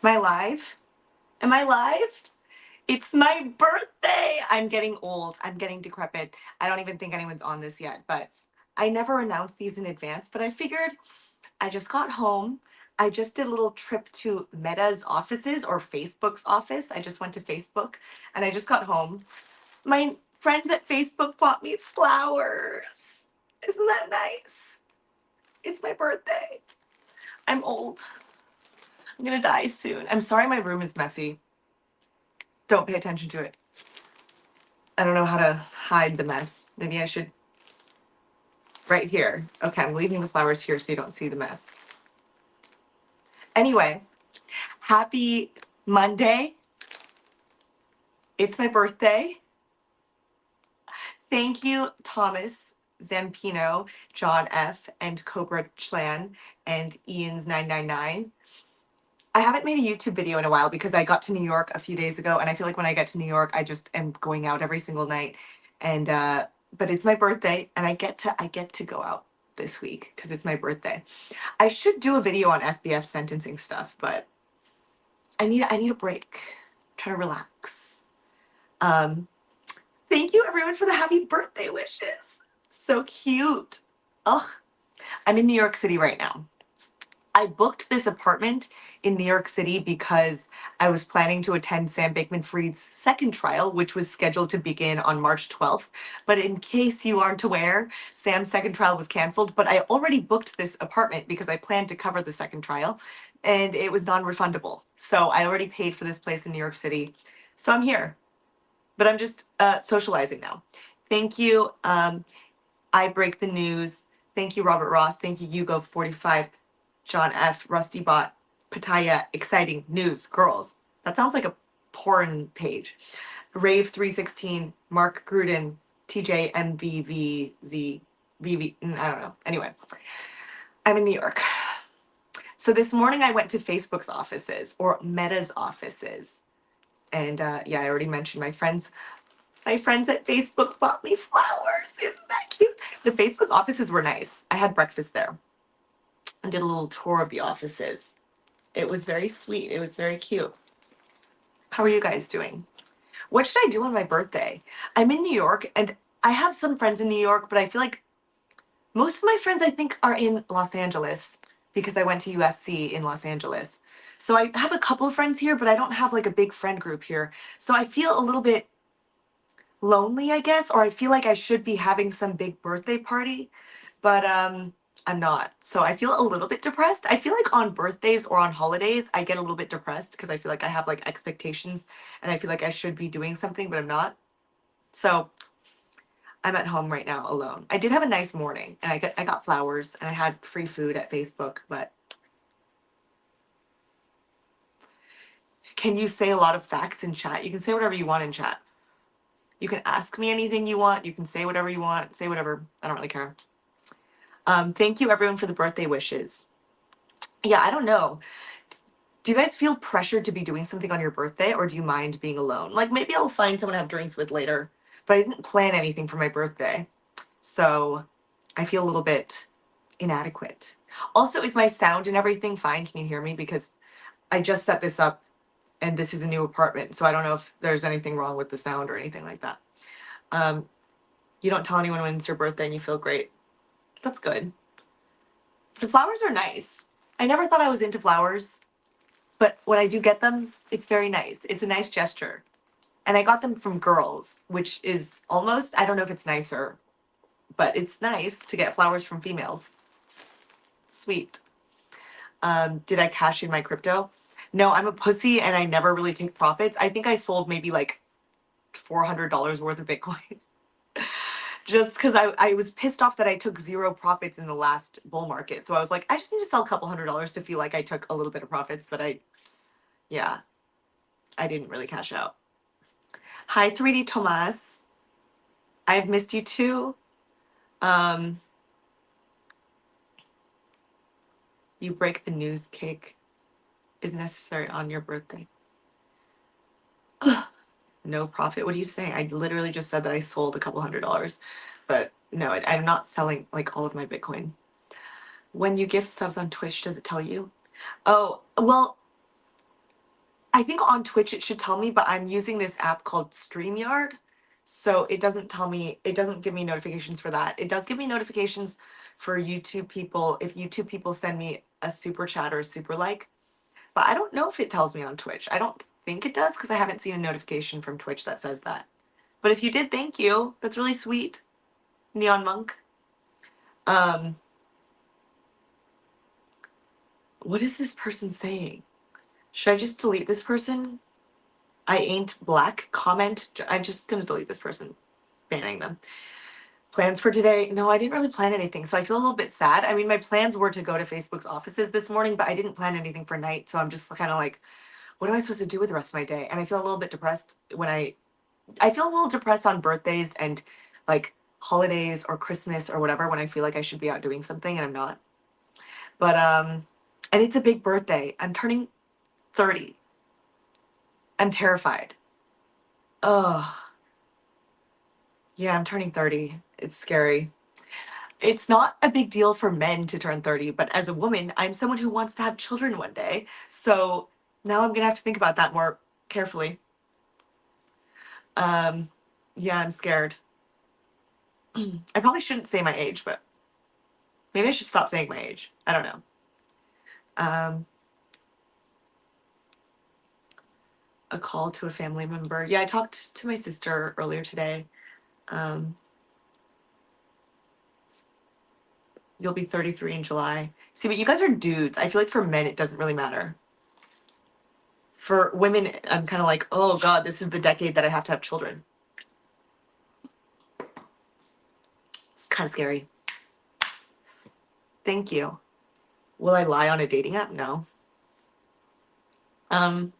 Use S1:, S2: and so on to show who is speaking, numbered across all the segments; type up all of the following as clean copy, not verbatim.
S1: Am I live? Am I live? It's my birthday. I'm getting old. I'm getting decrepit. I don't even think anyone's on this yet, but I never announced these in advance. But I figured I just got home. I just did a little trip to Meta's offices or Facebook's office. I just went to Facebook and I just got home. My friends at Facebook bought me flowers. Isn't that nice? It's my birthday. I'm old. I'm gonna die soon. I'm sorry my room is messy. Don't pay attention to it. I don't know how to hide the mess. Maybe I should. Right here. Okay, I'm leaving the flowers here so you don't see the mess. Anyway, happy Monday. It's my birthday. Thank you, Thomas Zampino, John F., and Cobra Chlan, and Ian's 999. I haven't made a YouTube video in a while because I got to New York a few days ago, and I feel like when I get to New York, I just am going out every single night. And but it's my birthday, and I get to go out this week because it's my birthday. I should do a video on SBF sentencing stuff, but I need a break. I'm trying to relax. Um, Thank you everyone for the happy birthday wishes. So cute. Ugh, I'm in New York City right now. I booked this apartment in New York City because I was planning to attend Sam Bankman-Fried's second trial, which was scheduled to begin on March 12th. But in case you aren't aware, Sam's second trial was canceled, but I already booked this apartment because I planned to cover the second trial and it was non-refundable. So I already paid for this place in New York City. So I'm here, but I'm just socializing now. Thank you. I Break the News. Thank you, Robert Ross. Thank you, Hugo45, John F., Rusty Bot, Pataya, Exciting News, Girls. That sounds like a porn page. Rave316, Mark Gruden, TJ MVVZ, I don't know. Anyway, I'm in New York. So this morning I went to Facebook's offices or Meta's offices. And yeah, I already mentioned my friends. My friends at Facebook bought me flowers. Isn't that cute? The Facebook offices were nice. I had breakfast there and did a little tour of the offices. It was very sweet. It was very cute. How are you guys doing? What should I do on my birthday? I'm in New York and I have some friends in New York, but I feel like most of my friends I think are in Los Angeles because I went to USC in Los Angeles. So I have a couple of friends here, but I don't have like a big friend group here. So I feel a little bit lonely, I guess, or I feel like I should be having some big birthday party, but I'm not. So I feel a little bit depressed. I feel like on birthdays or on holidays, I get a little bit depressed because I feel like I have like expectations and I feel like I should be doing something, but I'm not. So I'm at home right now alone. I did have a nice morning and I got flowers and I had free food at Facebook, but can you say a lot of facts in chat? You can say whatever you want in chat. You can ask me anything you want. You can say whatever you want. Say whatever. I don't really care. Thank you everyone for the birthday wishes. Yeah, I don't know. Do you guys feel pressured to be doing something on your birthday or do you mind being alone? Like maybe I'll find someone to have drinks with later, but I didn't plan anything for my birthday. So I feel a little bit inadequate. Also, is my sound and everything fine? Can you hear me? Because I just set this up and this is a new apartment. So I don't know if there's anything wrong with the sound or anything like that. Um, you don't tell anyone when it's your birthday and you feel great. That's good. The flowers are nice. I never thought I was into flowers, but when I do get them, it's very nice. It's a nice gesture. And I got them from girls, which is almost, I don't know if it's nicer, but it's nice to get flowers from females. It's sweet. Did I cash in my crypto? No, I'm a pussy and I never really take profits. I think I sold maybe like $400 worth of Bitcoin. Just because I was pissed off that I took zero profits in the last bull market. So I was like, I just need to sell a couple $100 to feel like I took a little bit of profits, but yeah, I didn't really cash out. Hi, 3D Tomas. I've missed you too. Um, you break the news cake is necessary on your birthday. No profit. What are you saying? I literally just said that I sold a couple $100, but no, I'm not selling like all of my Bitcoin. When you gift subs on Twitch, does it tell you? Oh, well, I think on Twitch it should tell me, but I'm using this app called StreamYard. So it doesn't tell me, it doesn't give me notifications for that. It does give me notifications for YouTube people if YouTube people send me a super chat or a super like. But I don't know if it tells me on Twitch. I don't think it does because I haven't seen a notification from Twitch that says that. But if you did, thank you. That's really sweet. Neon Monk. Um, what is this person saying? Should I just delete this person? I ain't black. Comment. I'm just gonna delete this person, banning them. Plans for today? No, I didn't really plan anything, so I feel a little bit sad. I mean, my plans were to go to Facebook's offices this morning, but I didn't plan anything for night, so I'm just kind of like, what am I supposed to do with the rest of my day? And I feel a little bit depressed when I feel a little depressed on birthdays and like holidays or Christmas or whatever when I feel like I should be out doing something and I'm not. But and it's a big birthday. I'm turning 30. I'm terrified. Oh, yeah, I'm turning 30. It's scary. It's not a big deal for men to turn 30, but as a woman, I'm someone who wants to have children one day. So now I'm going to have to think about that more carefully. Um, yeah, I'm scared. I probably shouldn't say my age, but maybe I should stop saying my age. I don't know. Um, a call to a family member. Yeah, I talked to my sister earlier today. Um, you'll be 33 in July. See, but you guys are dudes. I feel like for men, it doesn't really matter. For women, I'm kind of like, oh God, this is the decade that I have to have children. It's kind of scary. Thank you. Will I lie on a dating app? No. Um,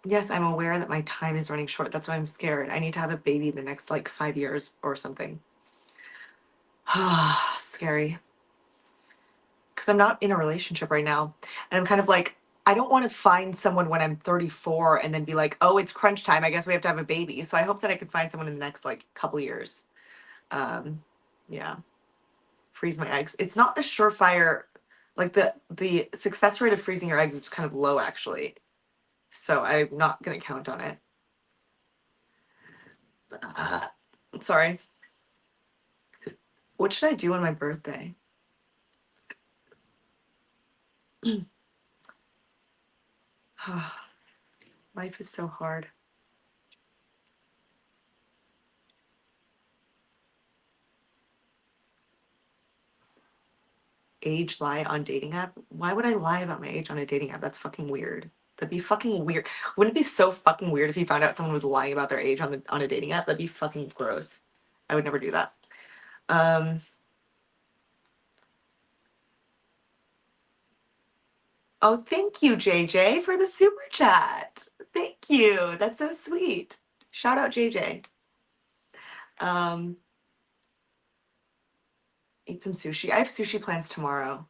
S1: yes, I'm aware that my time is running short. That's why I'm scared. I need to have a baby the next like 5 years or something. Scary. Because I'm not in a relationship right now. And I'm kind of like, I don't want to find someone when I'm 34 and then be like, oh, it's crunch time. I guess we have to have a baby. So I hope that I can find someone in the next like couple years. Um, yeah. Freeze my eggs. It's not a surefire, like the success rate of freezing your eggs is kind of low actually. So I'm not gonna count on it. Uh, sorry. What should I do on my birthday? Life is so hard. Age lie on dating app? Why would I lie about my age on a dating app? That's fucking weird. That'd be fucking weird. Wouldn't it be so fucking weird if you found out someone was lying about their age on a dating app? That'd be fucking gross. I would never do that. Um, oh, thank you, JJ, for the super chat. Thank you. That's so sweet. Shout out JJ. Um, eat some sushi. I have sushi plans tomorrow.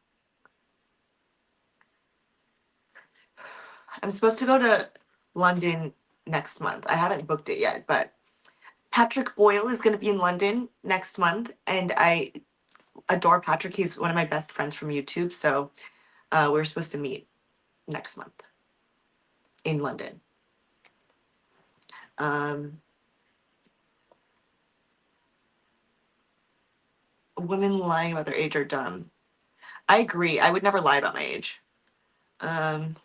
S1: I'm supposed to go to London next month. I haven't booked it yet, but Patrick Boyle is going to be in London next month, and I adore Patrick. He's one of my best friends from YouTube, so we're supposed to meet next month in London. Women lying about their age are dumb. I agree. I would never lie about my age. Um,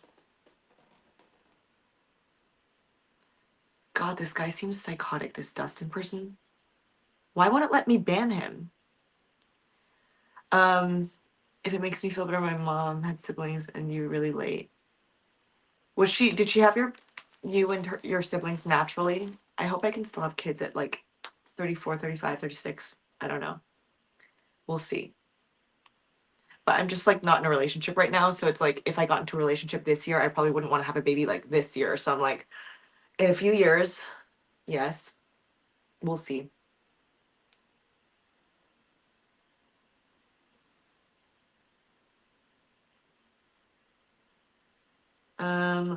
S1: God, this guy seems psychotic, this Dustin person. Why won't it let me ban him? If it makes me feel better, my mom had siblings and you really late. Did she have you and your siblings naturally? I hope I can still have kids at like 34, 35, 36. I don't know. We'll see. But I'm just like not in a relationship right now. So it's like if I got into a relationship this year, I probably wouldn't want to have a baby like this year. So I'm like, in a few years, yes, we'll see.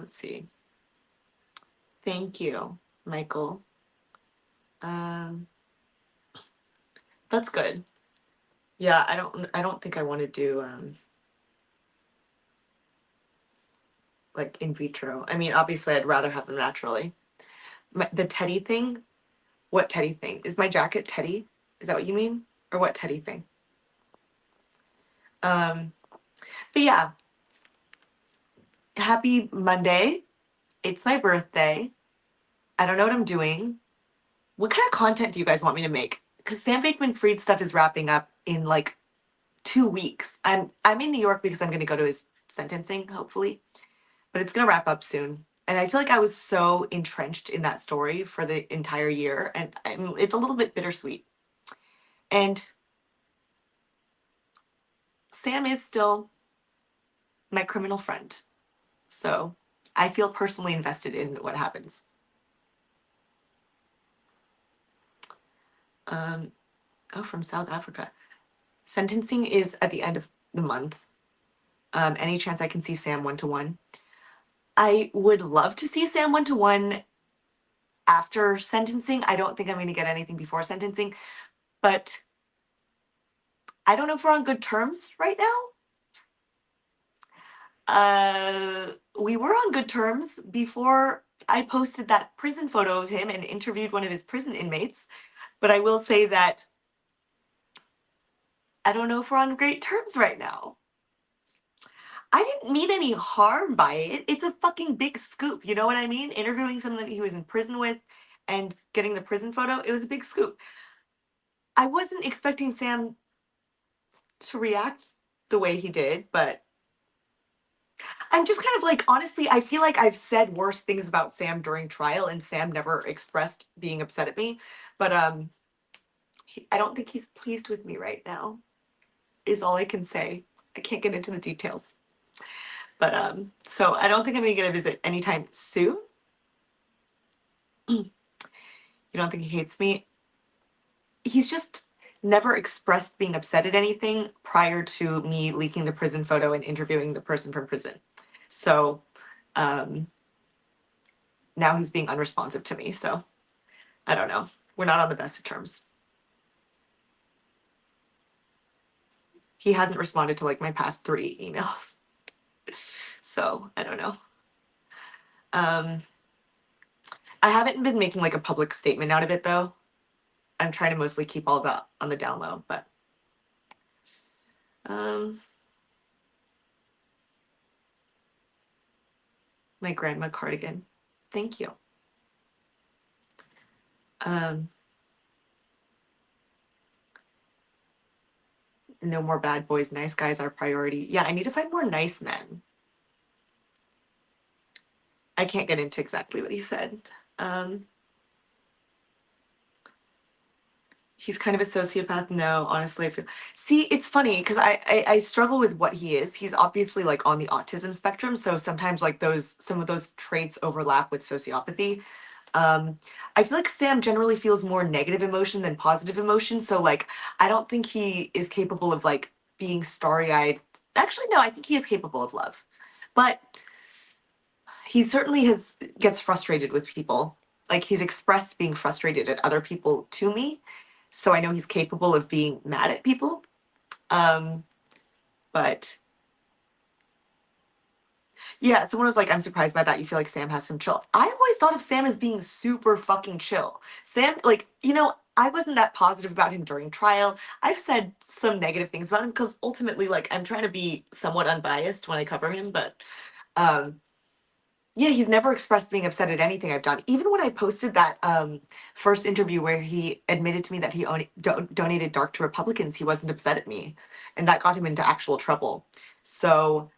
S1: Let's see. Thank you, Michael. Um, that's good. Yeah, I don't think I want to do like in vitro. I mean, obviously, I'd rather have them naturally. The teddy thing. What teddy thing? Is my jacket teddy? Is that what you mean? Or what teddy thing? Um, but yeah, happy Monday. It's my birthday. I don't know what I'm doing. What kind of content do you guys want me to make? Because Sam Bankman-Fried stuff is wrapping up in like 2 weeks. I'm in New York because I'm going to go to his sentencing, hopefully, but it's going to wrap up soon. And I feel like I was so entrenched in that story for the entire year, and it's a little bit bittersweet. And Sam is still my criminal friend, so I feel personally invested in what happens. Oh, from South Africa. Sentencing is at the end of the month. Any chance I can see Sam 1-to-1? I would love to see Sam 1-to-1 after sentencing. I don't think I'm going to get anything before sentencing, but I don't know if we're on good terms right now. We were on good terms before I posted that prison photo of him and interviewed one of his prison inmates. But I will say that I don't know if we're on great terms right now. I didn't mean any harm by it. It's a fucking big scoop. You know what I mean? Interviewing someone that he was in prison with and getting the prison photo, it was a big scoop. I wasn't expecting Sam to react the way he did, but I'm just kind of like, honestly, I feel like I've said worse things about Sam during trial and Sam never expressed being upset at me. But I don't think he's pleased with me right now, is all I can say. I can't get into the details. But so I don't think I'm gonna get a visit anytime soon. You don't think he hates me? He's just never expressed being upset at anything prior to me leaking the prison photo and interviewing the person from prison. So um, now he's being unresponsive to me. So I don't know. We're not on the best of terms. He hasn't responded to like my past 3 emails. So I don't know. I haven't been making like a public statement out of it though. I'm trying to mostly keep all that on the down low, but my grandma cardigan. Thank you. No more bad boys, nice guys are priority. Yeah, I need to find more nice men. I can't get into exactly what he said. He's kind of a sociopath. No, honestly, I feel. See, it's funny because I struggle with what he is. He's obviously like on the autism spectrum, so sometimes like some of those traits overlap with sociopathy. I feel like Sam generally feels more negative emotion than positive emotion. So like I don't think he is capable of like being starry-eyed. Actually, no, I think he is capable of love. But he certainly gets frustrated with people. Like he's expressed being frustrated at other people to me. So I know he's capable of being mad at people. But yeah, someone was like, I'm surprised by that. You feel like Sam has some chill. I always thought of Sam as being super fucking chill. Sam, like, I wasn't that positive about him during trial. I've said some negative things about him because ultimately, like, I'm trying to be somewhat unbiased when I cover him. But yeah, he's never expressed being upset at anything I've done. Even when I posted that first interview where he admitted to me that he donated dark to Republicans, he wasn't upset at me. And that got him into actual trouble. So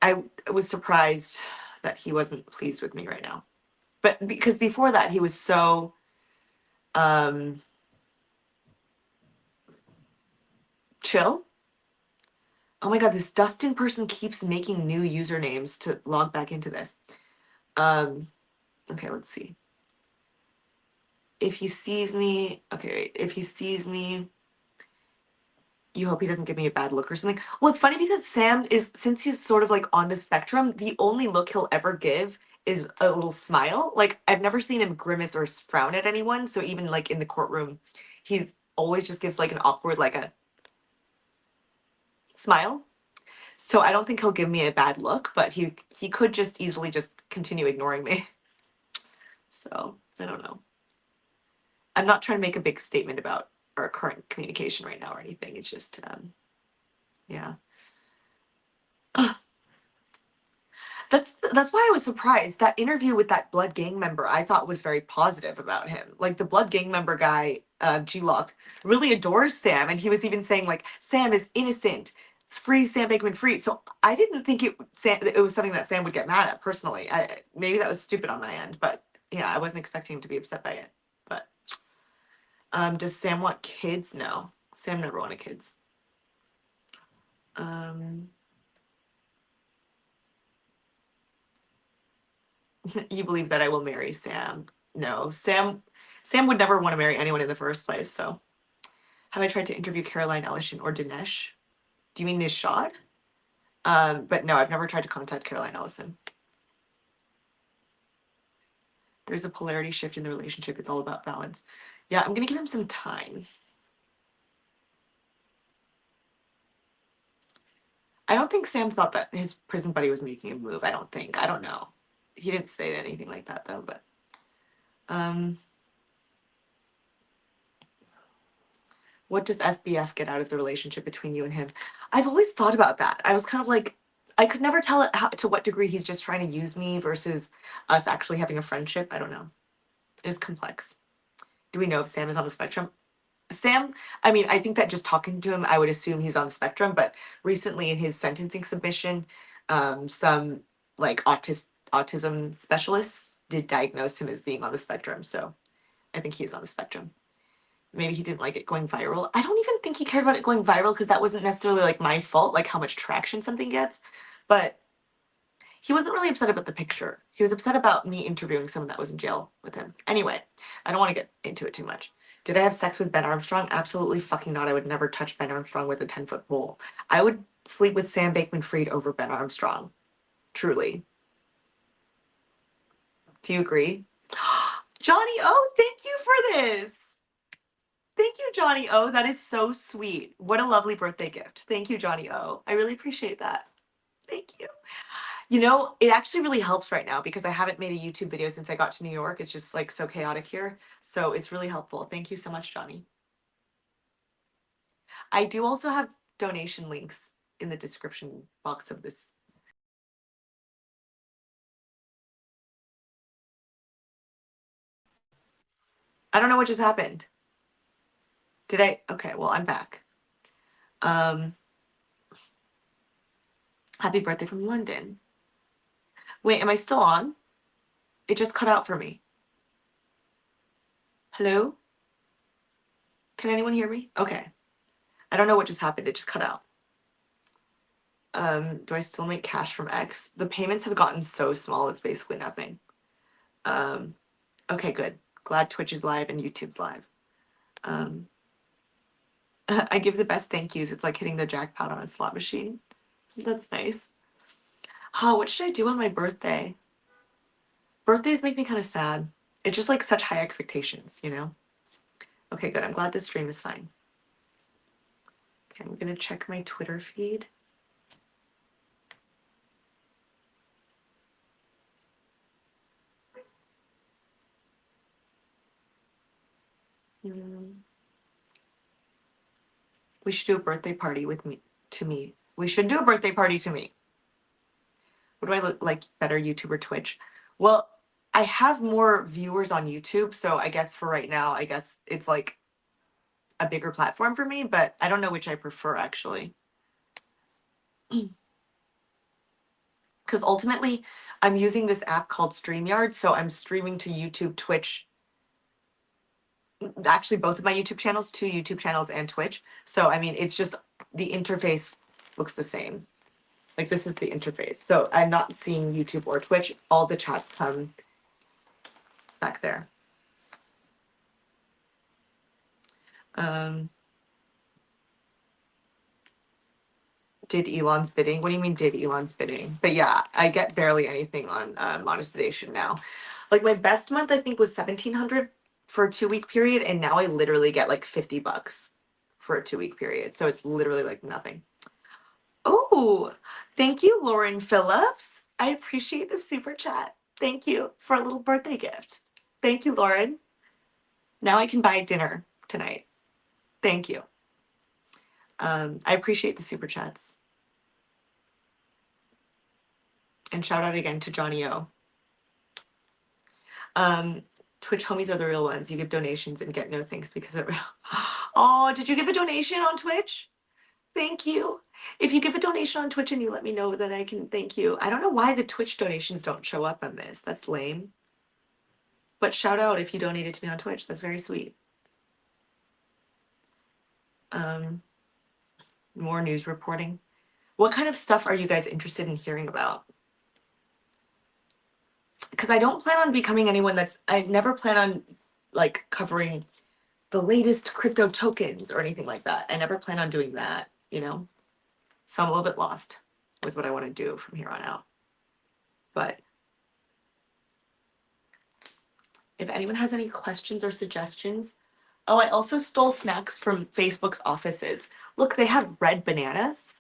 S1: I was surprised that he wasn't pleased with me right now. But because before that, he was so chill. Oh my God, this Dustin person keeps making new usernames to log back into this. Okay, let's see. If he sees me, okay, wait, if he sees me, you hope he doesn't give me a bad look or something. Well, it's funny because Sam is, since he's sort of like on the spectrum, the only look he'll ever give is a little smile. Like I've never seen him grimace or frown at anyone. So even like in the courtroom, he's always just gives like an awkward, like a smile. So I don't think he'll give me a bad look, but he could just easily just continue ignoring me. So I don't know. I'm not trying to make a big statement about our current communication right now or anything. It's just yeah. That's why I was surprised. That interview with that Blood Gang member, I thought was very positive about him. Like the Blood Gang member guy, G-Lock, really adores Sam, and he was even saying like Sam is innocent. It's free Sam Bankman free. So I didn't think it was something that Sam would get mad at personally. Maybe that was stupid on my end, but yeah, I wasn't expecting him to be upset by it. But does Sam want kids? No, Sam never wanted kids. You believe that I will marry Sam? No, Sam would never want to marry anyone in the first place. So, have I tried to interview Caroline Ellison or Dinesh? Do you mean Nishad? But no, I've never tried to contact Caroline Ellison. There's a polarity shift in the relationship. It's all about balance. Yeah, I'm gonna give him some time. I don't think Sam thought that his prison buddy was making a move. I don't think. I don't know. He didn't say anything like that though. But what does SBF get out of the relationship between you and him? I've always thought about that. I was kind of like, I could never tell to what degree he's just trying to use me versus us actually having a friendship. I don't know. It's complex. Do we know if Sam is on the spectrum? Sam, I mean, I think that just talking to him, I would assume he's on the spectrum, but recently in his sentencing submission, some like autism specialists did diagnose him as being on the spectrum. So I think he's on the spectrum. Maybe he didn't like it going viral. I don't even think he cared about it going viral because that wasn't necessarily like my fault, like how much traction something gets. But he wasn't really upset about the picture. He was upset about me interviewing someone that was in jail with him. Anyway, I don't want to get into it too much. Did I have sex with Ben Armstrong? Absolutely fucking not. I would never touch Ben Armstrong with a 10-foot pole. I would sleep with Sam Bankman Fried over Ben Armstrong. Truly. Do you agree? Johnny O, thank you for this. Thank you, Johnny O. That is so sweet. What a lovely birthday gift. Thank you, Johnny O. I really appreciate that. Thank you. You know, it actually really helps right now because I haven't made a YouTube video since I got to New York. It's just like so chaotic here. So it's really helpful. Thank you so much, Johnny. I do also have donation links in the description box of this. I don't know what just happened. Did I? Okay, well, I'm back. Happy birthday from London. Wait, am I still on? It just cut out for me. Hello? Can anyone hear me? Okay. I don't know what just happened. It just cut out. Do I still make cash from X? The payments have gotten so small, it's basically nothing. Okay, good. Glad Twitch is live and YouTube's live. I give the best thank yous. It's like hitting the jackpot on a slot machine. That's nice. Oh, what should I do on my birthday? Birthdays make me kind of sad. It's just like such high expectations, you know? Okay, good. I'm glad this stream is fine. Okay, I'm gonna check my Twitter feed. We should do a birthday party with me to me. We should do a birthday party to me. What do I look like better, YouTube or Twitch? Well, I have more viewers on YouTube, so I guess for right now, I guess it's like a bigger platform for me, but I don't know which I prefer actually. Because ultimately, I'm using this app called StreamYard, so I'm streaming to YouTube, Twitch, actually both of my YouTube channels, 2 YouTube channels and Twitch. So, I mean, it's just the interface looks the same. Like this is the interface. So I'm not seeing YouTube or Twitch. All the chats come back there. Did Elon's bidding? What do you mean did Elon's bidding? But yeah, I get barely anything on monetization now. Like my best month I think was 1,700 for a 2-week period, and now I literally get like $50 for a 2-week period. So it's literally like nothing. Oh, thank you, Lauren Phillips. I appreciate the super chat. Thank you for a little birthday gift. Thank you, Lauren. Now I can buy dinner tonight. Thank you. I appreciate the super chats. And shout out again to Johnny O. Twitch homies are the real ones. You give donations and get no thanks because it. Oh, did you give a donation on Twitch? Thank you. If you give a donation on Twitch and you let me know, then I can thank you. I don't know why the Twitch donations don't show up on this. That's lame. But shout out if you donated to me on Twitch. That's very sweet. More news reporting. What kind of stuff are you guys interested in hearing about? Because I don't plan on becoming anyone I never plan on like covering the latest crypto tokens or anything like that. I never plan on doing that, you know? So I'm a little bit lost with what I want to do from here on out. But if anyone has any questions or suggestions. Oh, I also stole snacks from Facebook's offices. Look, they have red bananas.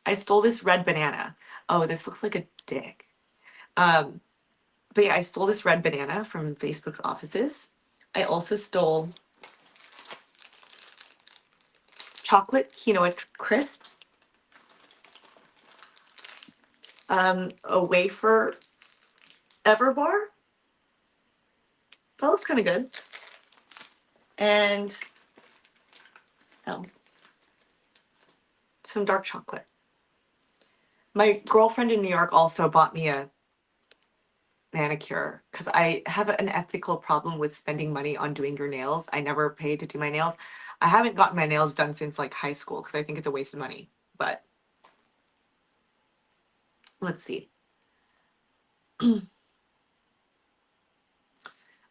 S1: I stole this red banana. Oh, this looks like a dick. But yeah, I stole this red banana from Facebook's offices. I also stole chocolate quinoa crisps, a wafer Everbar. That looks kind of good. And some dark chocolate. My girlfriend in New York also bought me a manicure because I have an ethical problem with spending money on doing your nails. I never paid to do my nails. I haven't gotten my nails done since like high school because I think it's a waste of money. But let's see.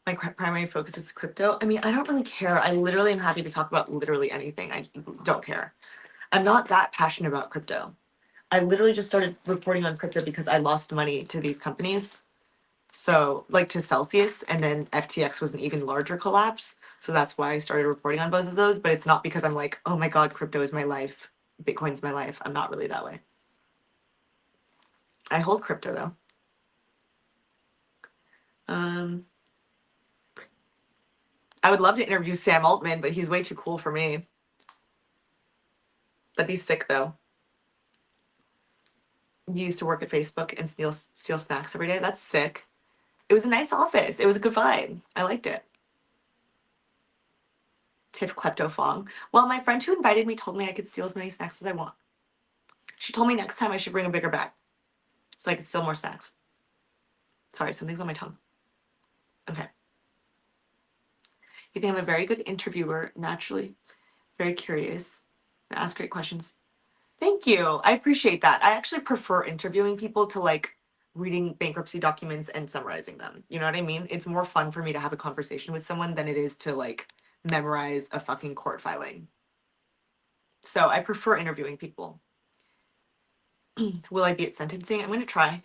S1: My primary focus is crypto. I mean, I don't really care. I literally am happy to talk about literally anything. I don't care. I'm not that passionate about crypto. I literally just started reporting on crypto because I lost money to these companies. So, like to Celsius, and then FTX was an even larger collapse. So that's why I started reporting on both of those. But it's not because I'm like, oh my God, crypto is my life. Bitcoin's my life. I'm not really that way. I hold crypto though. I would love to interview Sam Altman, but he's way too cool for me. That'd be sick though. You used to work at Facebook and steal snacks every day. That's sick. It was a nice office. It was a good vibe. I liked it. Tip klepto fong. Well, my friend who invited me told me I could steal as many snacks as I want. She told me next time I should bring a bigger bag so I could steal more snacks. Sorry, something's on my tongue. Okay. You think I'm a very good interviewer, naturally, very curious, and ask great questions. Thank you. I appreciate that. I actually prefer interviewing people to like reading bankruptcy documents and summarizing them. You know what I mean? It's more fun for me to have a conversation with someone than it is to like memorize a fucking court filing. So I prefer interviewing people. Will I be at sentencing? I'm going to try.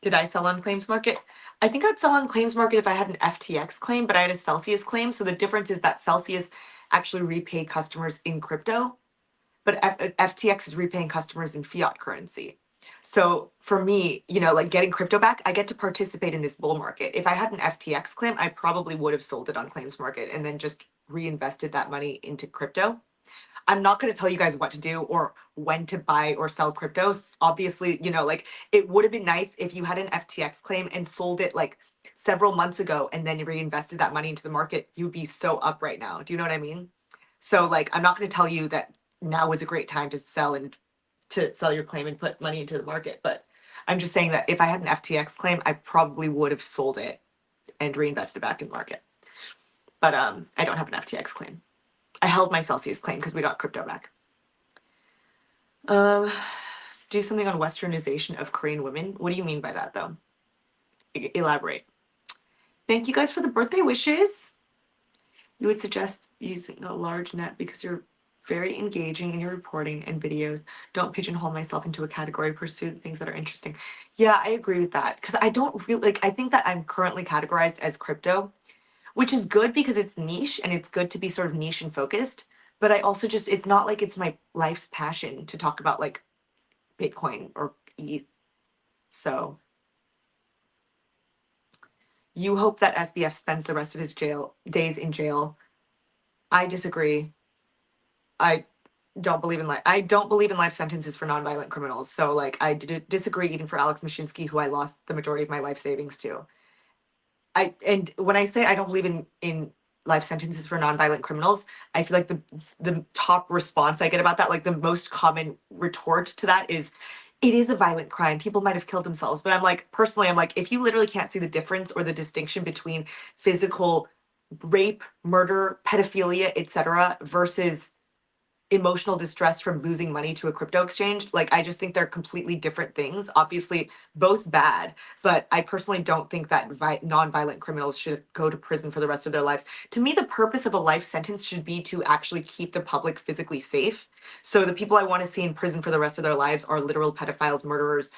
S1: Did I sell on Claims Market? I think I'd sell on Claims Market if I had an FTX claim, but I had a Celsius claim. So the difference is that Celsius actually repaid customers in crypto, but FTX is repaying customers in fiat currency. So for me, you know, like getting crypto back, I get to participate in this bull market. If I had an FTX claim, I probably would have sold it on Claims Market and then just reinvested that money into crypto. I'm not going to tell you guys what to do or when to buy or sell cryptos. Obviously, you know, like it would have been nice if you had an FTX claim and sold it like several months ago and then you reinvested that money into the market. You'd be so up right now. Do you know what I mean? So like I'm not going to tell you that now is a great time to sell your claim and put money into the market, but I'm just saying that if I had an FTX claim, I probably would have sold it and reinvested back in the market. But I don't have an FTX claim. I held my Celsius claim because we got crypto back. Do something on westernization of Korean women. What do you mean by that, though? Elaborate. Thank you guys for the birthday wishes. You would suggest using a large net because you're very engaging in your reporting and videos. Don't pigeonhole myself into a category. Pursue things that are interesting. Yeah, I agree with that because I don't really like. I think that I'm currently categorized as crypto, which is good because it's niche and it's good to be sort of niche and focused. but I also just, it's not like it's my life's passion to talk about like Bitcoin or ETH. So you hope that SBF spends the rest of his jail days in jail. I disagree. I don't believe in life. I don't believe in life sentences for nonviolent criminals. So like I disagree even for Alex Mashinsky, who I lost the majority of my life savings to. And when I say I don't believe in life sentences for nonviolent criminals, I feel like the top response I get about that, like the most common retort to that is, it is a violent crime. People might have killed themselves. But I'm like, personally, I'm like, if you literally can't see the difference or the distinction between physical rape, murder, pedophilia, etc., versus emotional distress from losing money to a crypto exchange, like I just think they're completely different things. Obviously both bad, but I personally don't think that non-violent criminals should go to prison for the rest of their lives. To me, the purpose of a life sentence should be to actually keep the public physically safe. So the people I want to see in prison for the rest of their lives are literal pedophiles, murderers,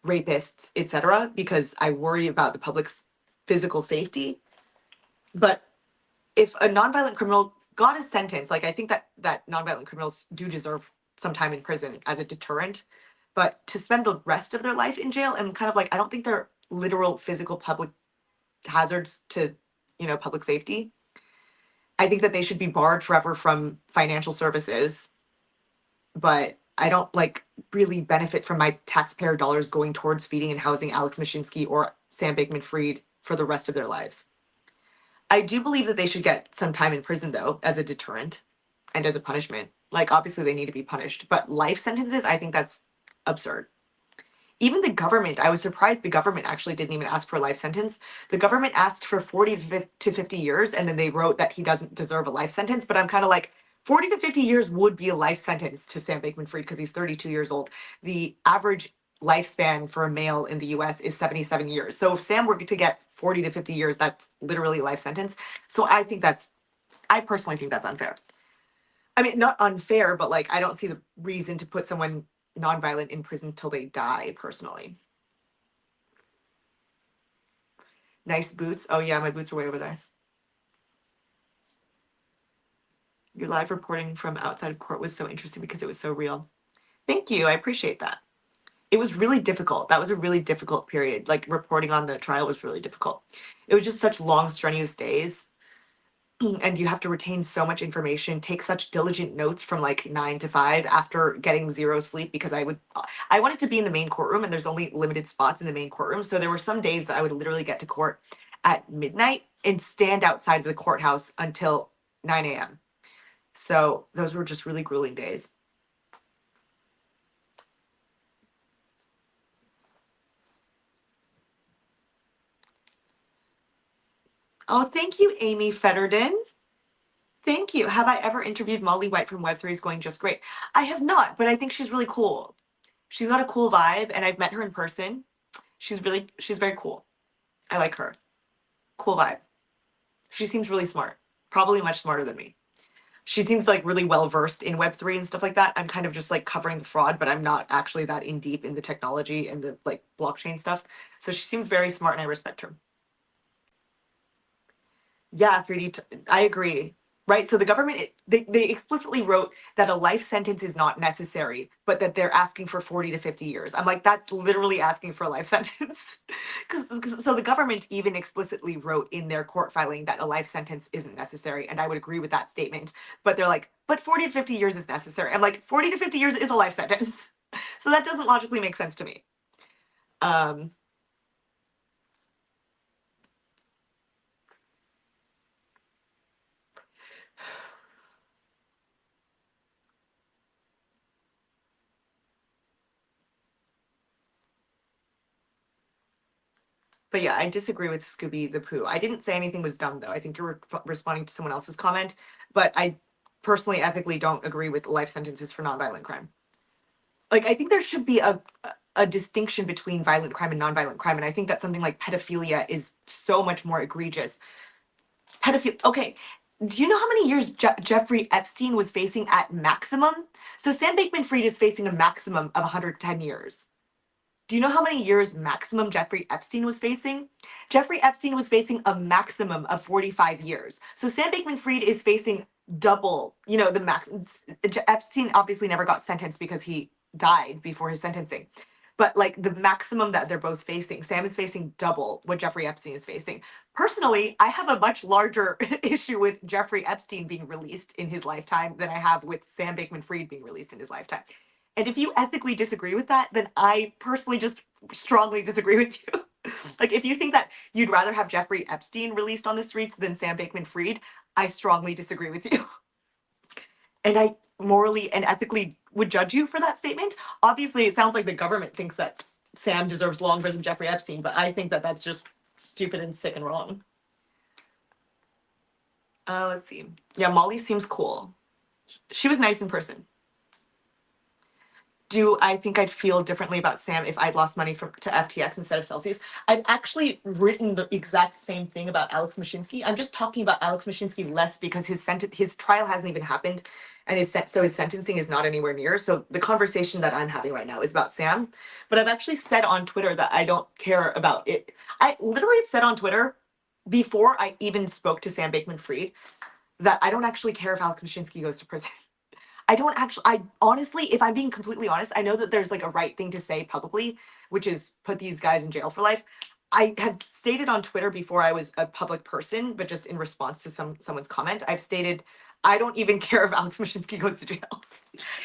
S1: rapists, etc., because I worry about the public's physical safety. But if a nonviolent criminal got a sentence, like I think that nonviolent criminals do deserve some time in prison as a deterrent, but to spend the rest of their life in jail, and kind of like, I don't think they're literal physical public hazards to, public safety. I think that they should be barred forever from financial services, but I don't like really benefit from my taxpayer dollars going towards feeding and housing Alex Mashinsky or Sam Bankman-Fried for the rest of their lives. I do believe that they should get some time in prison, though, as a deterrent and as a punishment. Like, obviously, they need to be punished, but life sentences, I think that's absurd. Even the government, I was surprised the government actually didn't even ask for a life sentence. The government asked for 40 to 50 years, and then they wrote that he doesn't deserve a life sentence. But I'm kind of like, 40 to 50 years would be a life sentence to Sam Bankman-Fried because he's 32 years old. The average lifespan for a male in the US is 77 years. So if Sam were to get 40 to 50 years, that's literally a life sentence. So I personally think that's unfair. I mean, not unfair, but like, I don't see the reason to put someone nonviolent in prison till they die, personally. Nice boots. Oh yeah, my boots are way over there. Your live reporting from outside of court was so interesting because it was so real. Thank you. I appreciate that. It was really difficult. That was a really difficult period. Like, reporting on the trial was really difficult. It was just such long, strenuous days. And you have to retain so much information, take such diligent notes from like 9 to 5 after getting zero sleep, because I wanted to be in the main courtroom and there's only limited spots in the main courtroom. So there were some days that I would literally get to court at midnight and stand outside of the courthouse until 9 a.m. So those were just really grueling days. Oh, thank you, Amy Fetterden. Thank you. Have I ever interviewed Molly White from Web3 is going just great? I have not, but I think she's really cool. She's got a cool vibe, and I've met her in person. She's very cool. I like her. Cool vibe. She seems really smart. Probably much smarter than me. She seems like really well versed in Web3 and stuff like that. I'm kind of just like covering the fraud, but I'm not actually that in deep in the technology and the like blockchain stuff. So she seems very smart and I respect her. Yeah, 3D. I agree. Right. So the government, they explicitly wrote that a life sentence is not necessary, but that they're asking for 40 to 50 years. I'm like, that's literally asking for a life sentence. So the government even explicitly wrote in their court filing that a life sentence isn't necessary. And I would agree with that statement. But they're like, but 40 to 50 years is necessary. I'm like, 40 to 50 years is a life sentence. So that doesn't logically make sense to me. But yeah, I disagree with Scooby the Pooh. I didn't say anything was dumb, though. I think you're responding to someone else's comment. But I personally, ethically, don't agree with life sentences for nonviolent crime. Like, I think there should be a distinction between violent crime and nonviolent crime. And I think that something like pedophilia is so much more egregious. Okay. Do you know how many years Jeffrey Epstein was facing at maximum? So Sam Bankman-Fried is facing a maximum of 110 years. Do you know how many years maximum Jeffrey Epstein was facing? Jeffrey Epstein was facing a maximum of 45 years. So Sam Bankman-Fried is facing double, you know, the max. Epstein obviously never got sentenced because he died before his sentencing. But like the maximum that they're both facing, Sam is facing double what Jeffrey Epstein is facing. Personally, I have a much larger issue with Jeffrey Epstein being released in his lifetime than I have with Sam Bankman-Fried being released in his lifetime. And if you ethically disagree with that, then I personally just strongly disagree with you. Like, if you think that you'd rather have Jeffrey Epstein released on the streets than Sam Bankman-Fried, I strongly disagree with you. And I morally and ethically would judge you for that statement. Obviously, it sounds like the government thinks that Sam deserves longer than Jeffrey Epstein, but I think that that's just stupid and sick and wrong. Let's see. Yeah, Molly seems cool. She was nice in person. Do I think I'd feel differently about Sam if I'd lost money to FTX instead of Celsius? I've actually written the exact same thing about Alex Mashinsky. I'm just talking about Alex Mashinsky less because his trial hasn't even happened, and his sentencing is not anywhere near. So the conversation that I'm having right now is about Sam. But I've actually said on Twitter that I don't care about it. I literally have said on Twitter before I even spoke to Sam Bankman-Fried that I don't actually care if Alex Mashinsky goes to prison. I honestly, if I'm being completely honest, I know that there's like a right thing to say publicly, which is put these guys in jail for life. I have stated on Twitter before I was a public person, but just in response to someone's comment, I've stated I don't even care if Alex Mashinsky goes to jail.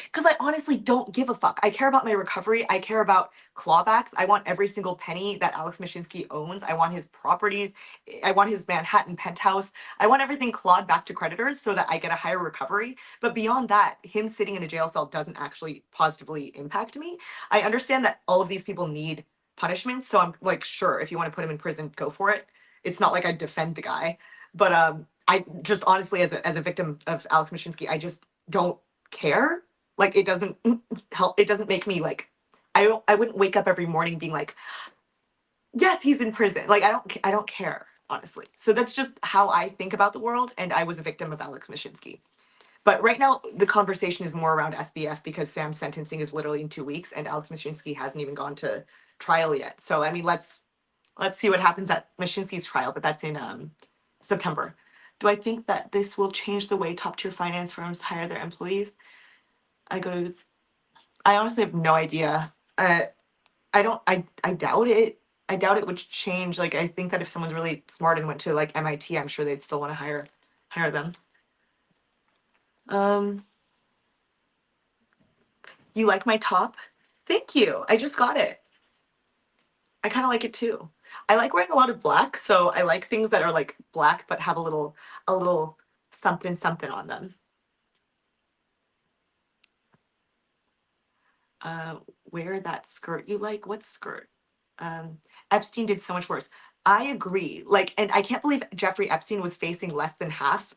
S1: Because I honestly don't give a fuck. I care about my recovery. I care about clawbacks. I want every single penny that Alex Mashinsky owns. I want his properties. I want his Manhattan penthouse. I want everything clawed back to creditors so that I get a higher recovery. But beyond that, him sitting in a jail cell doesn't actually positively impact me. I understand that all of these people need punishment. So I'm like, sure, if you want to put him in prison, go for it. It's not like I defend the guy. But I just honestly, as a victim of Alex Mashinsky, I just don't care. Like, it doesn't help. It doesn't make me like, I wouldn't wake up every morning being like, yes, he's in prison. Like, I don't care, honestly. So that's just how I think about the world. And I was a victim of Alex Mashinsky. But right now, the conversation is more around SBF because Sam's sentencing is literally in 2 weeks, and Alex Mashinsky hasn't even gone to trial yet. So I mean, let's see what happens at Mashinsky's trial, but that's in September. Do I think that this will change the way top tier finance firms hire their employees? I go to I honestly have no idea. I don't. I doubt it. I doubt it would change. Like, I think that if someone's really smart and went to like MIT, I'm sure they'd still want to hire them. You like my top? Thank you. I just got it. I kind of like it too. I like wearing a lot of black, so I like things that are like black but have a little something something on them. Wear that skirt you like. What skirt? Epstein did so much worse. I agree. Like, and I can't believe Jeffrey Epstein was facing less than half.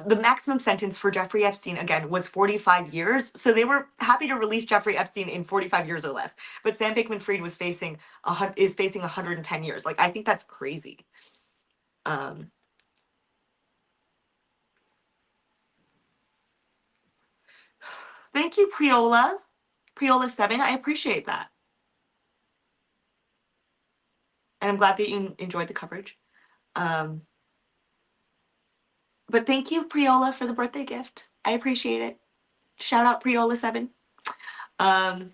S1: The maximum sentence for Jeffrey Epstein again was 45 years. So they were happy to release Jeffrey Epstein in 45 years or less. But Sam Bankman-Fried is facing 110 years. Like, I think that's crazy. Thank you, Priola. Priola7. I appreciate that. And I'm glad that you enjoyed the coverage. But thank you, Priola, for the birthday gift. I appreciate it. Shout out Priola7. You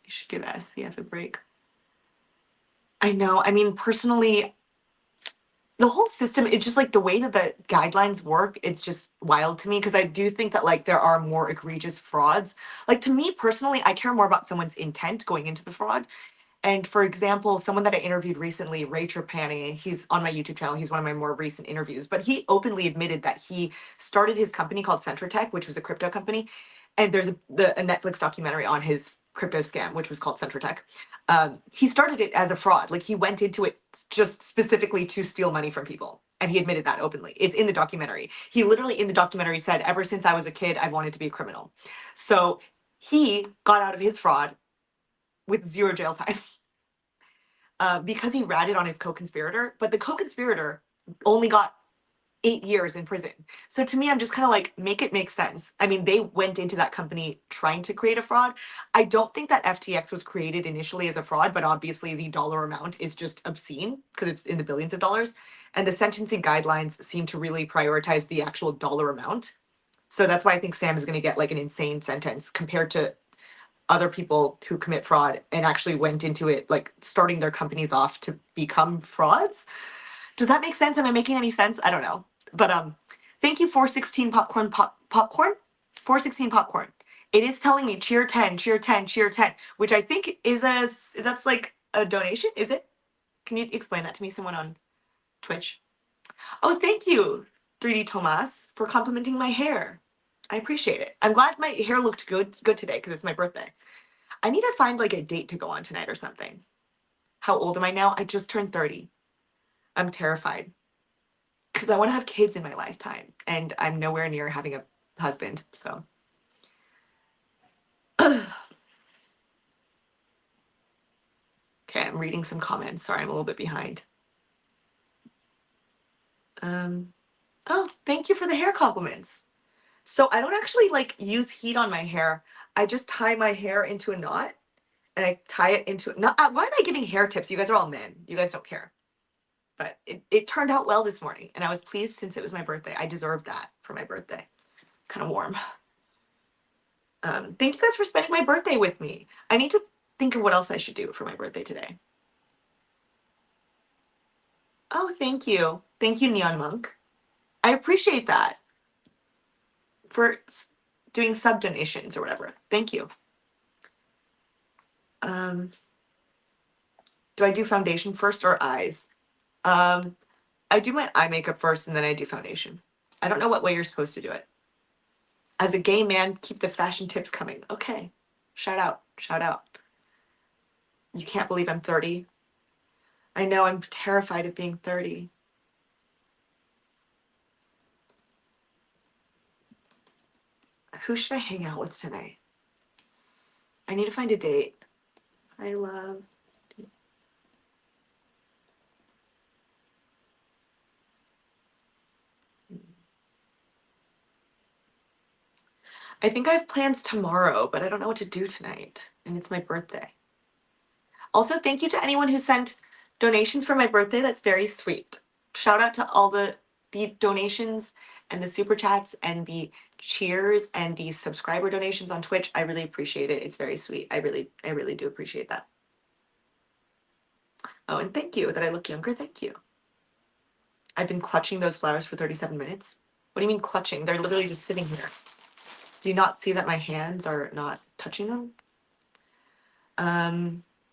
S1: should give SBF a break. I know. I mean, personally, the whole system is just like the way that the guidelines work. It's just wild to me because I do think that like there are more egregious frauds. Like, to me personally, I care more about someone's intent going into the fraud. And for example, someone that I interviewed recently, Ray Trapani, he's on my YouTube channel. He's one of my more recent interviews, but he openly admitted that he started his company called Centratech, which was a crypto company. And there's a Netflix documentary on his crypto scam, which was called Centratech. He started it as a fraud. Like, he went into it just specifically to steal money from people. And he admitted that openly. It's in the documentary. He literally in the documentary said, ever since I was a kid, I've wanted to be a criminal. So he got out of his fraud with 0 jail time. Because he ratted on his co-conspirator, but the co-conspirator only got 8 years in prison. So to me, I'm just kind of like, make it make sense. I mean, they went into that company trying to create a fraud. I don't think that FTX was created initially as a fraud, but obviously the dollar amount is just obscene because it's in the billions of dollars. And the sentencing guidelines seem to really prioritize the actual dollar amount. So that's why I think Sam is going to get like an insane sentence compared to other people who commit fraud and actually went into it, like starting their companies off to become frauds. Does that make sense? Am I making any sense? I don't know. But thank you 416 popcorn. 416 popcorn. It is telling me cheer 10, cheer 10, cheer 10, which I think is that's like a donation, is it? Can you explain that to me, someone on Twitch? Oh, thank you, 3D Tomas, for complimenting my hair. I appreciate it. I'm glad my hair looked good today because it's my birthday. I need to find like a date to go on tonight or something. How old am I now? I just turned 30. I'm terrified because I want to have kids in my lifetime and I'm nowhere near having a husband. So, okay, I'm reading some comments. Sorry, I'm a little bit behind. Oh, thank you for the hair compliments. So I don't actually like use heat on my hair. I just tie my hair into a knot and I tie it into not. Why am I giving hair tips? You guys are all men. You guys don't care. But it turned out well this morning and I was pleased since it was my birthday. I deserved that for my birthday. It's kind of warm. Thank you guys for spending my birthday with me. I need to think of what else I should do for my birthday today. Oh, thank you. Thank you, Neon Monk. I appreciate that for doing sub donations or whatever. Thank you. Um, do I do foundation first or eyes? I do my eye makeup first and then I do foundation. I don't know what way you're supposed to do it. As a gay man, keep the fashion tips coming. Okay. Shout out. Shout out. You can't believe I'm 30. I know, I'm terrified of being 30. Who should I hang out with tonight? I need to find a date. I love. I think I have plans tomorrow, but I don't know what to do tonight. And it's my birthday. Also, thank you to anyone who sent donations for my birthday. That's very sweet. Shout out to all the donations and the super chats and the cheers and the subscriber donations on Twitch. I really appreciate it. It's very sweet. I really do appreciate that. Oh, and thank you that I look younger. Thank you. I've been clutching those flowers for 37 minutes. What do you mean clutching? They're literally just sitting here. Do you not see that my hands are not touching them?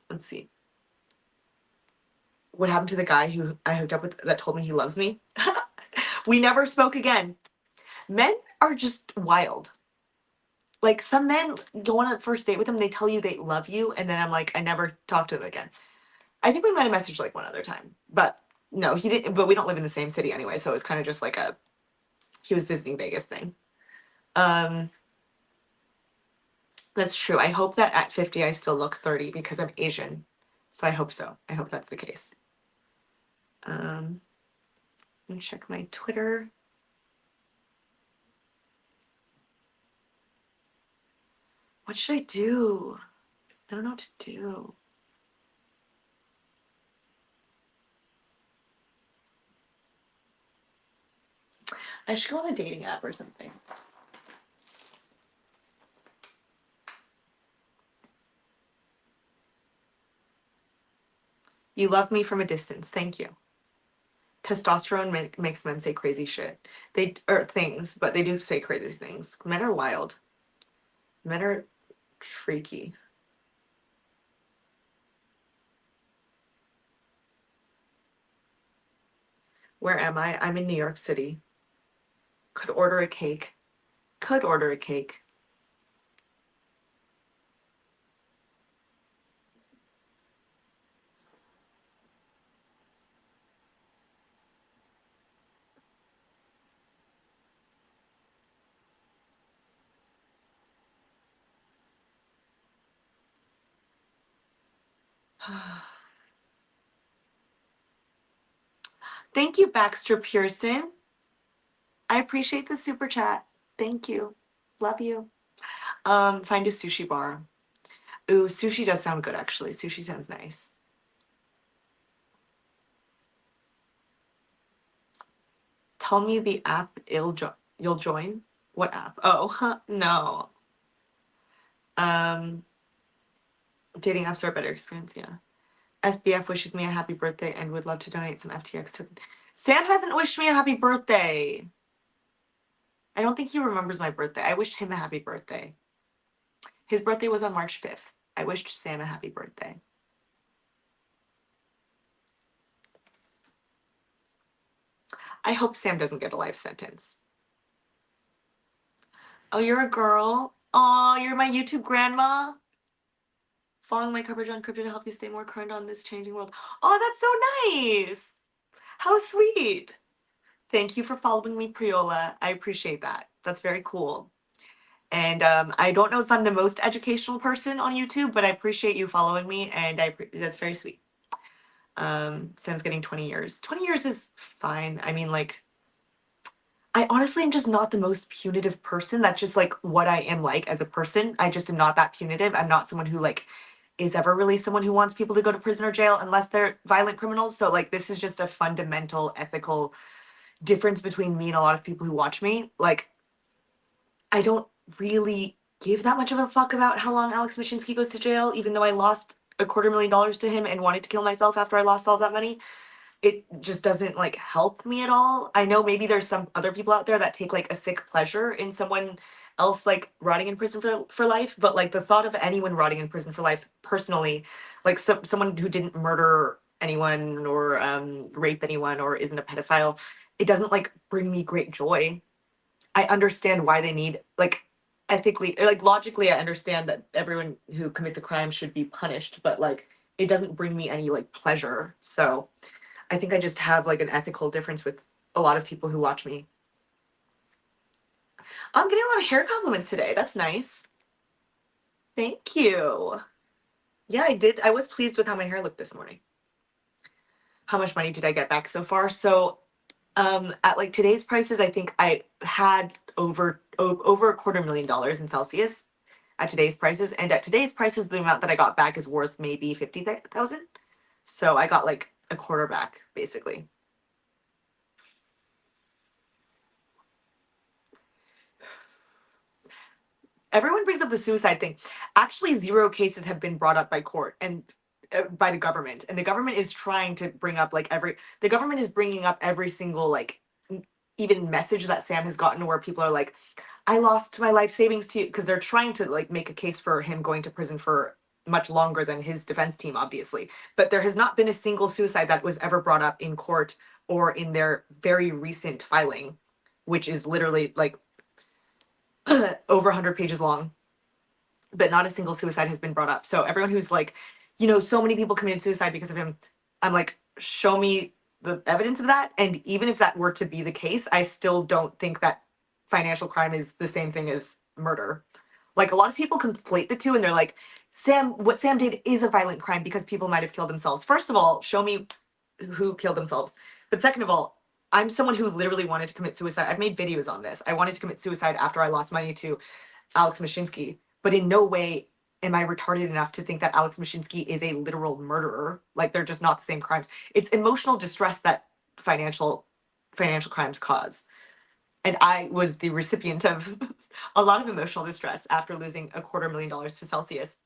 S1: Let's see. What happened to the guy who I hooked up with that told me he loves me? We never spoke again. Men are just wild. Like some men go on a first date with them, they tell you they love you, and then I'm like, I never talk to them again. I think we might have messaged like one other time, but no, he didn't. But we don't live in the same city anyway, so it was kind of just like he was visiting Vegas thing. That's true. I hope that at 50 I still look 30 because I'm Asian. So I hope so. I hope that's the case. Let me check my Twitter. What should I do? I don't know what to do. I should go on a dating app or something. You love me from a distance. Thank you. Testosterone makes men say crazy shit. They or things, but they do say crazy things. Men are wild. Men are freaky. Where am I? I'm in New York City. Could order a cake. Could order a cake. Thank you, Baxter Pearson. I appreciate the super chat. Thank you. Love you. Find a sushi bar. Ooh, sushi does sound good actually. Sushi sounds nice. Tell me the app you'll join. What app? Oh, no. Um, dating apps are a better experience, yeah. SBF wishes me a happy birthday and would love to donate some FTX token. Sam hasn't wished me a happy birthday. I don't think he remembers my birthday. I wished him a happy birthday. His birthday was on March 5th. I wished Sam a happy birthday. I hope Sam doesn't get a life sentence. Oh, you're a girl? Oh, you're my YouTube grandma? Following my coverage on crypto to help you stay more current on this changing world. Oh, that's so nice. How sweet. Thank you for following me, Priola. I appreciate that. That's very cool. And I don't know if I'm the most educational person on YouTube, but I appreciate you following me, and that's very sweet. Sam's getting 20 years. 20 years is fine. I mean, like, I honestly am just not the most punitive person. That's just like what I am like as a person. I just am not that punitive. I'm not someone who like is ever really someone who wants people to go to prison or jail unless they're violent criminals. So like this is just a fundamental ethical difference between me and a lot of people who watch me. Like I don't really give that much of a fuck about how long Alex Mashinsky goes to jail, even though I lost $250,000 to him and wanted to kill myself after I lost all that money. It just doesn't like help me at all. I know maybe there's some other people out there that take like a sick pleasure in someone else like rotting in prison for life, but like the thought of anyone rotting in prison for life personally, like someone who didn't murder anyone or rape anyone or isn't a pedophile, it doesn't like bring me great joy. I understand why they need like ethically like logically I understand that everyone who commits a crime should be punished, but like it doesn't bring me any like pleasure. So I think I just have like an ethical difference with a lot of people who watch me. I'm getting a lot of hair compliments today. That's nice. Thank you. Yeah, I did. I was pleased with how my hair looked this morning. How much money did I get back so far? So, at like today's prices, I think I had over $250,000 in Celsius at today's prices, and at today's prices, the amount that I got back is worth maybe 50,000. So I got like a quarter back, basically. Everyone brings up the suicide thing. Actually, 0 cases have been brought up by court and by the government, and the government is trying to bring up like the government is bringing up every single like even message that Sam has gotten where people are like, I lost my life savings to you, because they're trying to like make a case for him going to prison for much longer than his defense team, obviously. But there has not been a single suicide that was ever brought up in court or in their very recent filing, which is literally like over 100 pages long, but not a single suicide has been brought up. So everyone who's like, so many people committed suicide because of him, I'm like, show me the evidence of that. And even if that were to be the case, I still don't think that financial crime is the same thing as murder. Like a lot of people conflate the two and they're like, what Sam did is a violent crime because people might have killed themselves. First of all, show me who killed themselves. But second of all, I'm someone who literally wanted to commit suicide. I've made videos on this. I wanted to commit suicide after I lost money to Alex Mashinsky, but in no way am I retarded enough to think that Alex Mashinsky is a literal murderer. Like they're just not the same crimes. It's emotional distress that financial crimes cause. And I was the recipient of a lot of emotional distress after losing $250,000 to Celsius.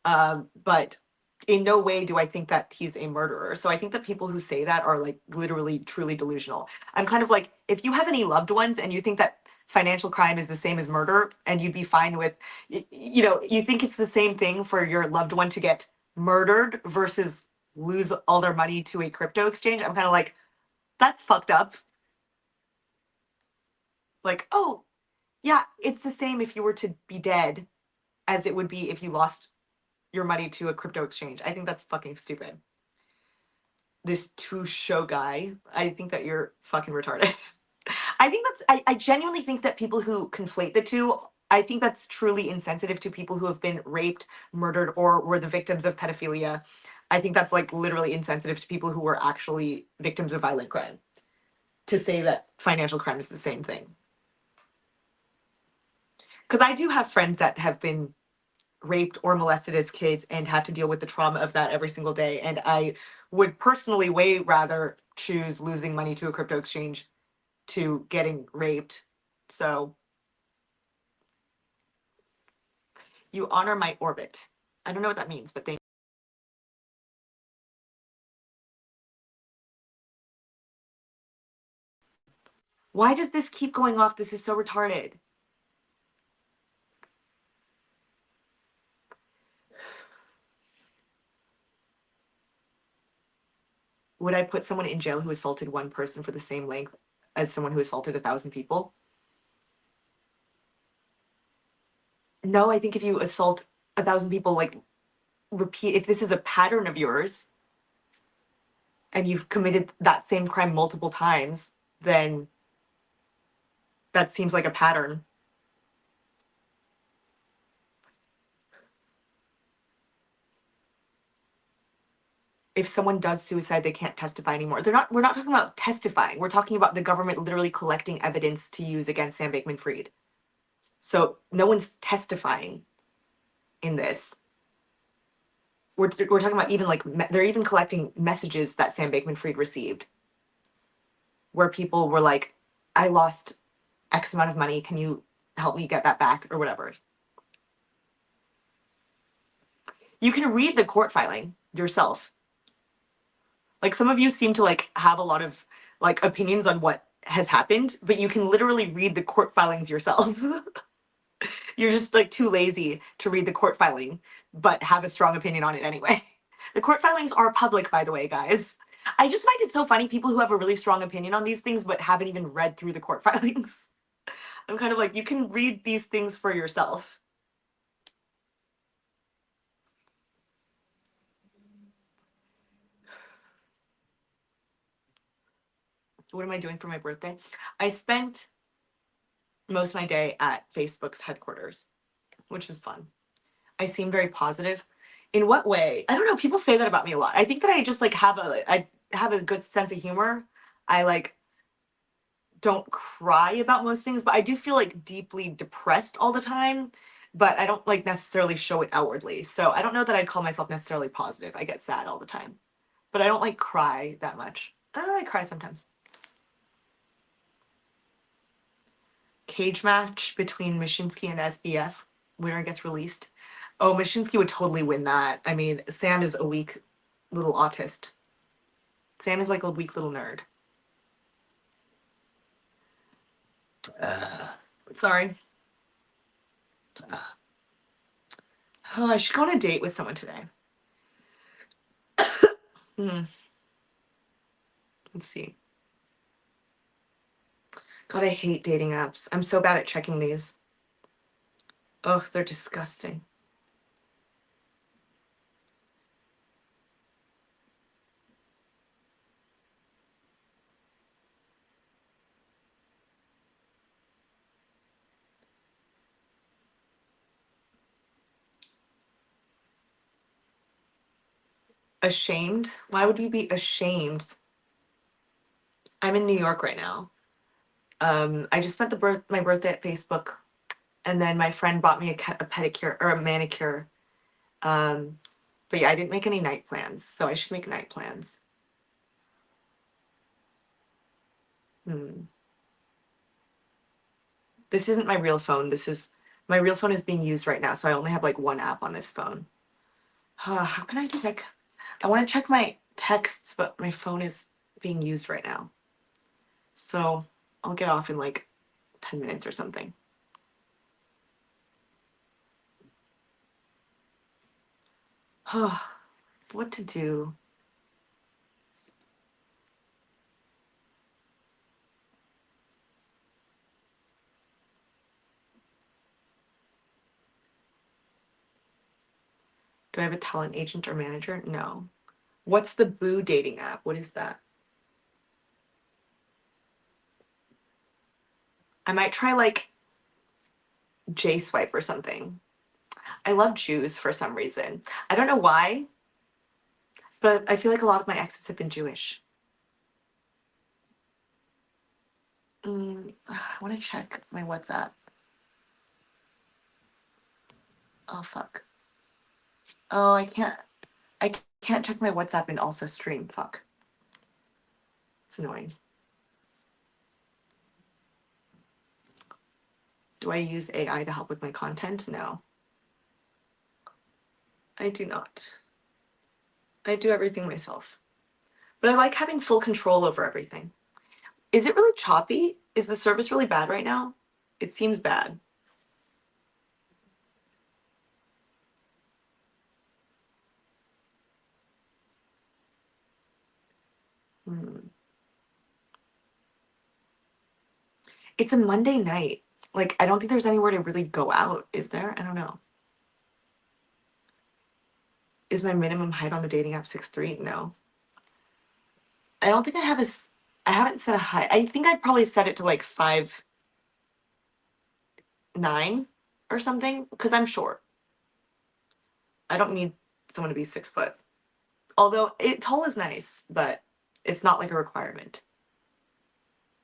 S1: But in no way do I think that he's a murderer. So I think that people who say that are like literally truly delusional. I'm kind of like, if you have any loved ones and you think that financial crime is the same as murder and you'd be fine with, you think it's the same thing for your loved one to get murdered versus lose all their money to a crypto exchange. I'm kind of like, that's fucked up. Like, oh, yeah, it's the same if you were to be dead as it would be if you lost your money to a crypto exchange. I think that's fucking stupid. This two show guy, I think that you're fucking retarded. I genuinely think that people who conflate the two, I think that's truly insensitive to people who have been raped, murdered, or were the victims of pedophilia. I think that's like literally insensitive to people who were actually victims of violent crime. to say that financial crime is the same thing. Because I do have friends that have been raped or molested as kids and have to deal with the trauma of that every single day. And I would personally way rather choose losing money to a crypto exchange to getting raped. So you honor my orbit. I don't know what that means, but thank. Why does this keep going off? This is so retarded. Would I put someone in jail who assaulted one person for the same length as someone who assaulted 1,000 people? No, I think if you assault 1,000 people, like repeat, if this is a pattern of yours and you've committed that same crime multiple times, then that seems like a pattern. If someone does suicide, they can't testify anymore. We're not talking about testifying. We're talking about the government literally collecting evidence to use against Sam Bankman-Fried. So no one's testifying in this. We're talking about even like they're even collecting messages that Sam Bankman-Fried received where people were like, I lost X amount of money. Can you help me get that back or whatever? You can read the court filing yourself. Like some of you seem to like have a lot of like opinions on what has happened, but you can literally read the court filings yourself. You're just like too lazy to read the court filing, but have a strong opinion on it anyway. The court filings are public, by the way, guys. I just find it so funny people who have a really strong opinion on these things but haven't even read through the court filings. I'm kind of like, you can read these things for yourself. What am I doing for my birthday? I spent most of my day at Facebook's headquarters, which was fun. I seem very positive. In what way? I don't know. People say that about me a lot. I think that I just like I have a good sense of humor. I like don't cry about most things, but I do feel like deeply depressed all the time, but I don't like necessarily show it outwardly. So I don't know that I'd call myself necessarily positive. I get sad all the time, but I don't like cry that much. I cry sometimes. Cage match between Mashinsky and SBF. Winner gets released. Oh, Mashinsky would totally win that. I mean, Sam is a weak little autist. Sam is like a weak little nerd. Sorry. Oh, I should go on a date with someone today. Let's see. God, I hate dating apps. I'm so bad at checking these. Ugh, they're disgusting. Ashamed? Why would we be ashamed? I'm in New York right now. I just spent my birthday at Facebook, and then my friend bought me a pedicure or a manicure. But yeah, I didn't make any night plans, so I should make night plans. This isn't my real phone. My real phone is being used right now, so I only have like one app on this phone. How can I check? I want to check my texts, but my phone is being used right now. So I'll get off in like 10 minutes or something. What to do? Do I have a talent agent or manager? No. What's the Boo dating app? What is that? I might try like J Swipe or something. I love Jews for some reason. I don't know why, but I feel like a lot of my exes have been Jewish. I want to check my WhatsApp. Oh fuck. Oh, I can't check my WhatsApp and also stream. Fuck. It's annoying. Do I use AI to help with my content? No, I do not. I do everything myself. But I like having full control over everything. Is it really choppy? Is the service really bad right now? It seems bad. Hmm. It's a Monday night. Like, I don't think there's anywhere to really go out, is there? I don't know. Is my minimum height on the dating app 6'3"? No. I don't think I have I haven't set a height. I think I'd probably set it to like 5'9" or something because I'm short. I don't need someone to be 6 foot. Although tall is nice, but it's not like a requirement.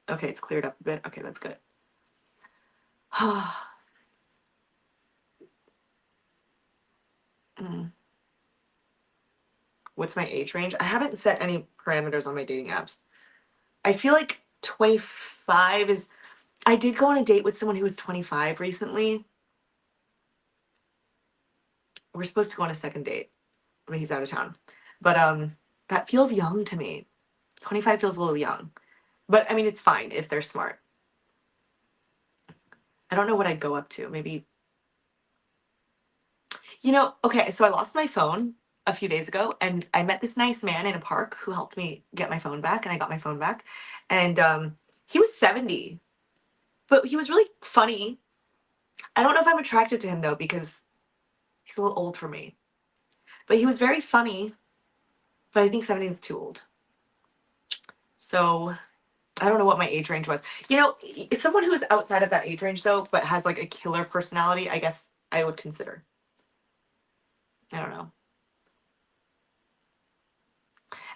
S1: Okay, it's cleared up a bit. Okay, that's good. Mm. What's my age range? I haven't set any parameters on my dating apps. I feel like 25 is. I did go on a date with someone who was 25 recently. We're supposed to go on a second date when he's out of town. But that feels young to me. 25 feels a little young. But I mean it's fine if they're smart. I don't know what I'd go up to. Maybe okay, so I lost my phone a few days ago and I met this nice man in a park who helped me get my phone back and I got my phone back. And he was 70, but he was really funny. I don't know if I'm attracted to him though because he's a little old for me. But he was very funny, but I think 70 is too old. So I don't know what my age range was. Someone who is outside of that age range though, but has like a killer personality, I guess I would consider. I don't know.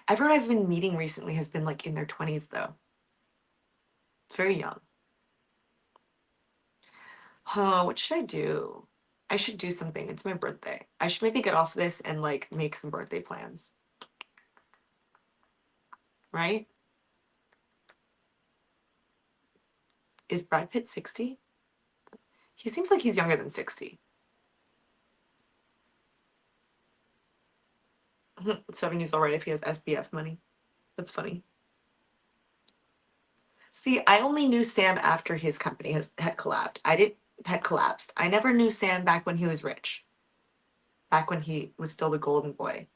S1: Everyone I've been meeting recently has been like in their 20s though. It's very young. Huh, what should I do? I should do something. It's my birthday. I should maybe get off this and like make some birthday plans. Right? Is Brad Pitt 60? He seems like he's younger than 60. 70's alright if he has SBF money. That's funny. See, I only knew Sam after his company had collapsed. Had collapsed. I never knew Sam back when he was rich. Back when he was still the golden boy.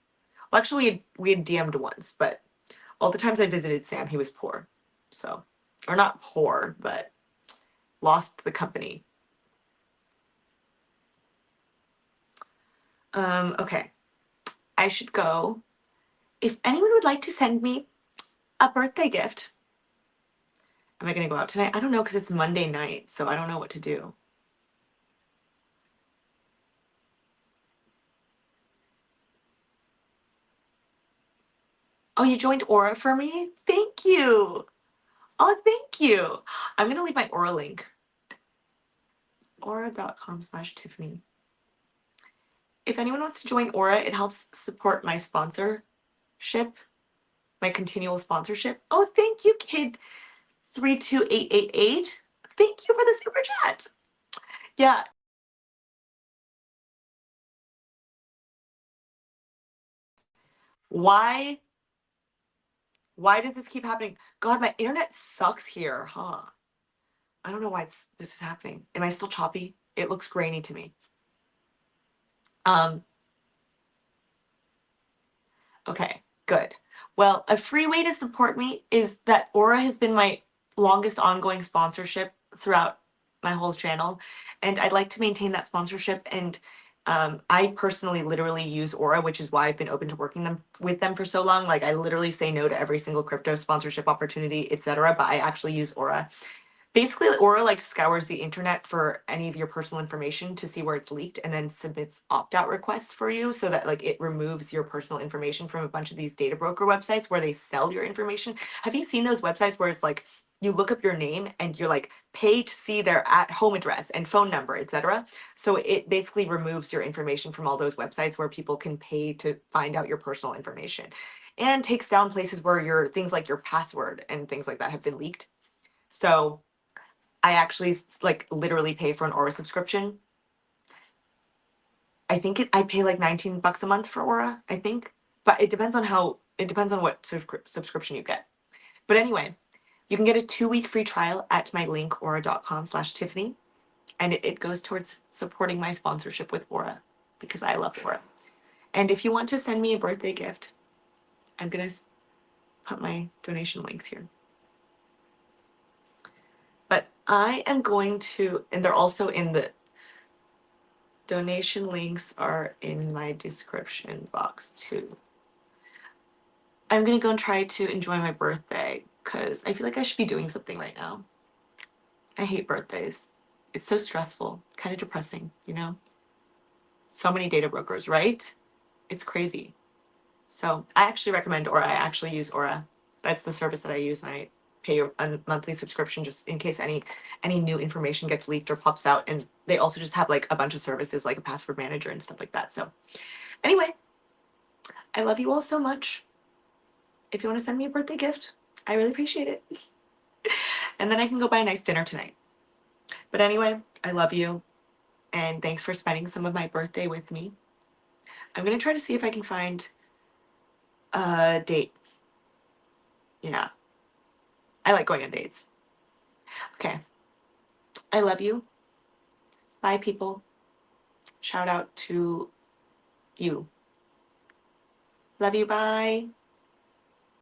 S1: Well, actually, we had DM'd once, but all the times I visited Sam, he was poor. So, or not poor, but lost the company. Okay. I should go. If anyone would like to send me a birthday gift, am I going to go out tonight? I don't know because it's Monday night, so I don't know what to do. Oh, you joined Aura for me? Thank you. Oh, thank you. I'm going to leave my Aura link. Aura.com/Tiffany. If anyone wants to join Aura, it helps support my sponsorship, my continual sponsorship. Oh, thank you, kid 32888. Thank you for the super chat. Yeah. Why does this keep happening? God, my internet sucks here, huh? I don't know why this is happening. Am I still choppy? It looks grainy to me. Okay, good. Well, a free way to support me is that Aura has been my longest ongoing sponsorship throughout my whole channel, and I'd like to maintain that sponsorship. And I personally literally use Aura, which is why I've been open to working with them for so long. Like I literally say no to every single crypto sponsorship opportunity, etc. But I actually use Aura. Basically, Aura like scours the internet for any of your personal information to see where it's leaked and then submits opt-out requests for you so that like it removes your personal information from a bunch of these data broker websites where they sell your information. Have you seen those websites where it's like you look up your name and you're like pay to see their at home address and phone number, etc. So it basically removes your information from all those websites where people can pay to find out your personal information, and takes down places where your things like your password and things like that have been leaked. So I actually like literally pay for an Aura subscription. I think I pay like $19 a month for Aura, I think. But it depends on what subscription you get. But anyway, you can get a 2-week free trial at my link aura.com/Tiffany. And it goes towards supporting my sponsorship with Aura because I love Aura. And if you want to send me a birthday gift, I'm gonna put my donation links here. But I am going to, and they're also in the donation links are in my description box too. I'm gonna go and try to enjoy my birthday because I feel like I should be doing something right now. I hate birthdays. It's so stressful, kind of depressing, you know? So many data brokers, right? It's crazy. So I actually recommend Aura. I actually use Aura. That's the service that I use, and I pay a monthly subscription just in case any new information gets leaked or pops out. And they also just have like a bunch of services like a password manager and stuff like that. So anyway, I love you all so much. If you want to send me a birthday gift, I really appreciate it. And then I can go buy a nice dinner tonight. But anyway, I love you. And thanks for spending some of my birthday with me. I'm going to try to see if I can find a date. Yeah, I like going on dates. Okay. I love you. Bye, people. Shout out to you. Love you. Bye.